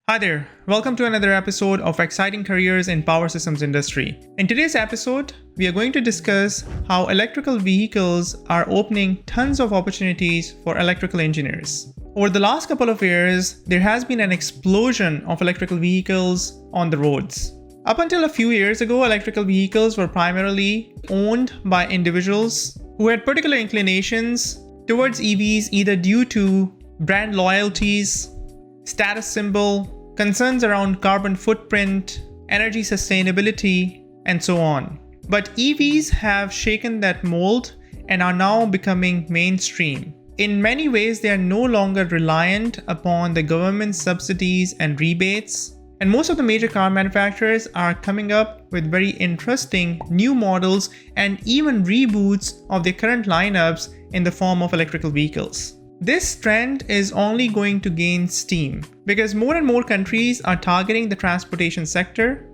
Hi there, welcome to another episode of Exciting Careers in Power Systems Industry. In today's episode, we are going to discuss how electrical vehicles are opening tons of opportunities for electrical engineers. Over the last couple of years, there has been an explosion of electrical vehicles on the roads. Up until a few years ago, electrical vehicles were primarily owned by individuals who had particular inclinations towards EVs either due to brand loyalties, status symbol, concerns around carbon footprint, energy sustainability, and so on. But EVs have shaken that mold and are now becoming mainstream. In many ways, they are no longer reliant upon the government subsidies and rebates. And most of the major car manufacturers are coming up with very interesting new models and even reboots of their current lineups in the form of electrical vehicles. This trend is only going to gain steam because more and more countries are targeting the transportation sector,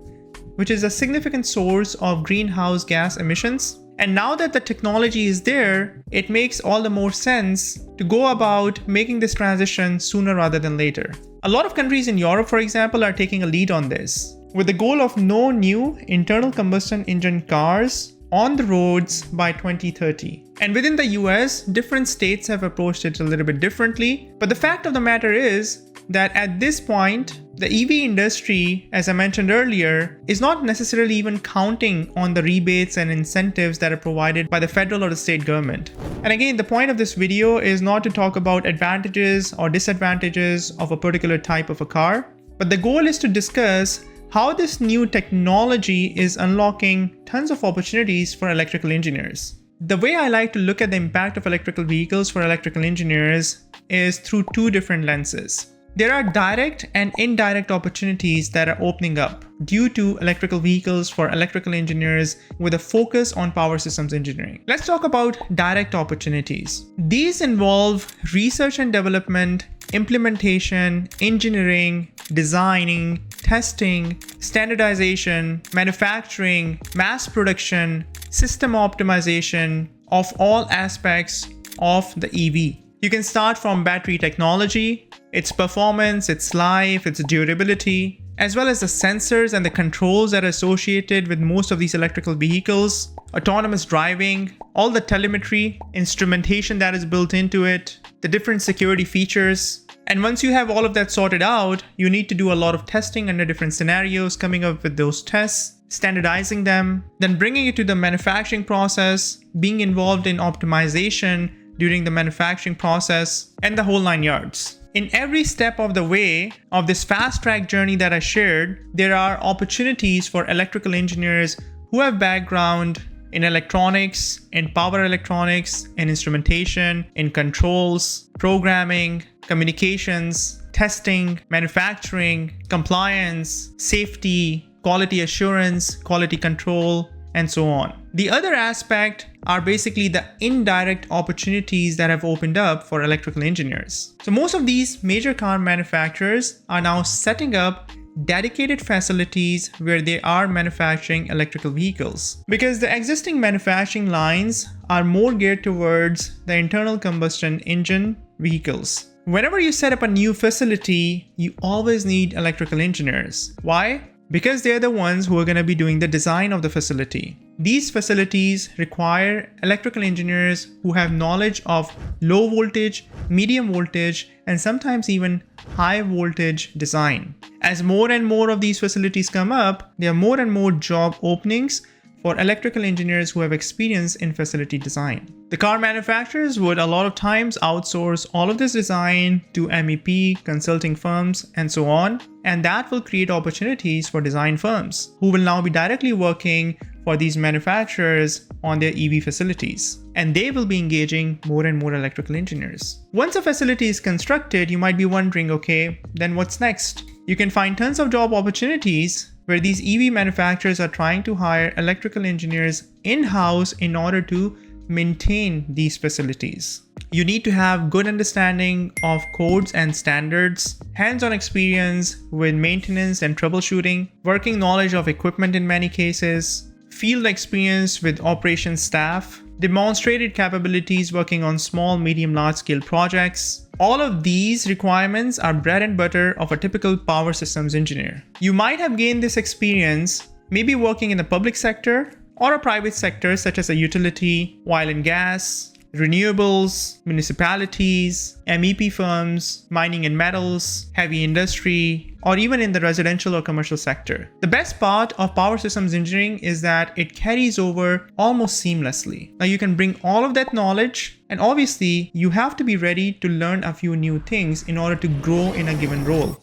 which is a significant source of greenhouse gas emissions. And now that the technology is there, it makes all the more sense to go about making this transition sooner rather than later. A lot of countries in Europe, for example, are taking a lead on this, with the goal of no new internal combustion engine cars on the roads by 2030. And within the US, different states have approached it a little bit differently. But the fact of the matter is that at this point, the EV industry, as I mentioned earlier, is not necessarily even counting on the rebates and incentives that are provided by the federal or the state government. And again, the point of this video is not to talk about advantages or disadvantages of a particular type of a car, but the goal is to discuss how this new technology is unlocking tons of opportunities for electrical engineers. The way I like to look at the impact of electrical vehicles for electrical engineers is through two different lenses. There are direct and indirect opportunities that are opening up due to electrical vehicles for electrical engineers with a focus on power systems engineering. Let's talk about direct opportunities. These involve research and development, implementation, engineering, designing, testing, standardization, manufacturing, mass production, system optimization of all aspects of the EV. You can start from battery technology, its performance, its life, its durability, as well as the sensors and the controls that are associated with most of these electrical vehicles, autonomous driving, all the telemetry, instrumentation that is built into it, the different security features. And once you have all of that sorted out, you need to do a lot of testing under different scenarios, coming up with those tests, standardizing them, then bringing it to the manufacturing process, being involved in optimization during the manufacturing process, and the whole 9 yards. In every step of the way of this fast-track journey that I shared, there are opportunities for electrical engineers who have background in electronics, in power electronics, in instrumentation, in controls, programming, communications, testing, manufacturing, compliance, safety, quality assurance, quality control, and so on. The other aspect are basically the indirect opportunities that have opened up for electrical engineers. So most of these major car manufacturers are now setting up dedicated facilities where they are manufacturing electrical vehicles, because the existing manufacturing lines are more geared towards the internal combustion engine vehicles. Whenever you set up a new facility, you always need electrical engineers. Why? Because they're the ones who are going to be doing the design of the facility. These facilities require electrical engineers who have knowledge of low voltage, medium voltage, and sometimes even high voltage design. As more and more of these facilities come up, there are more and more job openings for electrical engineers who have experience in facility design. The car manufacturers would a lot of times outsource all of this design to MEP, consulting firms, and so on, and that will create opportunities for design firms who will now be directly working for these manufacturers on their EV facilities, and they will be engaging more and more electrical engineers. Once a facility is constructed, you might be wondering, okay, then what's next? You can find tons of job opportunities where these EV manufacturers are trying to hire electrical engineers in-house in order to maintain these facilities. You need to have good understanding of codes and standards, hands-on experience with maintenance and troubleshooting, working knowledge of equipment in many cases, field experience with operations staff, demonstrated capabilities working on small, medium, large scale projects. All of these requirements are bread and butter of a typical power systems engineer. You might have gained this experience maybe working in the public sector or a private sector such as a utility, oil and gas, renewables, municipalities, MEP firms, mining and metals, heavy industry, or even in the residential or commercial sector. The best part of power systems engineering is that it carries over almost seamlessly. Now you can bring all of that knowledge, and obviously you have to be ready to learn a few new things in order to grow in a given role.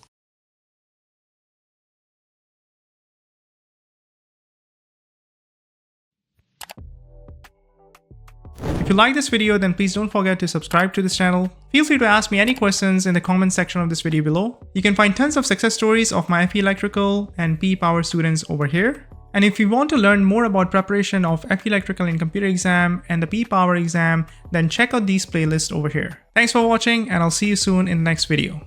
If you like this video, then please don't forget to subscribe to this channel. Feel free to ask me any questions in the comment section of this video below. You can find tons of success stories of my FE Electrical and PE Power students over here. And if you want to learn more about preparation of FE Electrical and Computer exam and the PE Power exam, then check out these playlists over here. Thanks for watching, and I'll see you soon in the next video.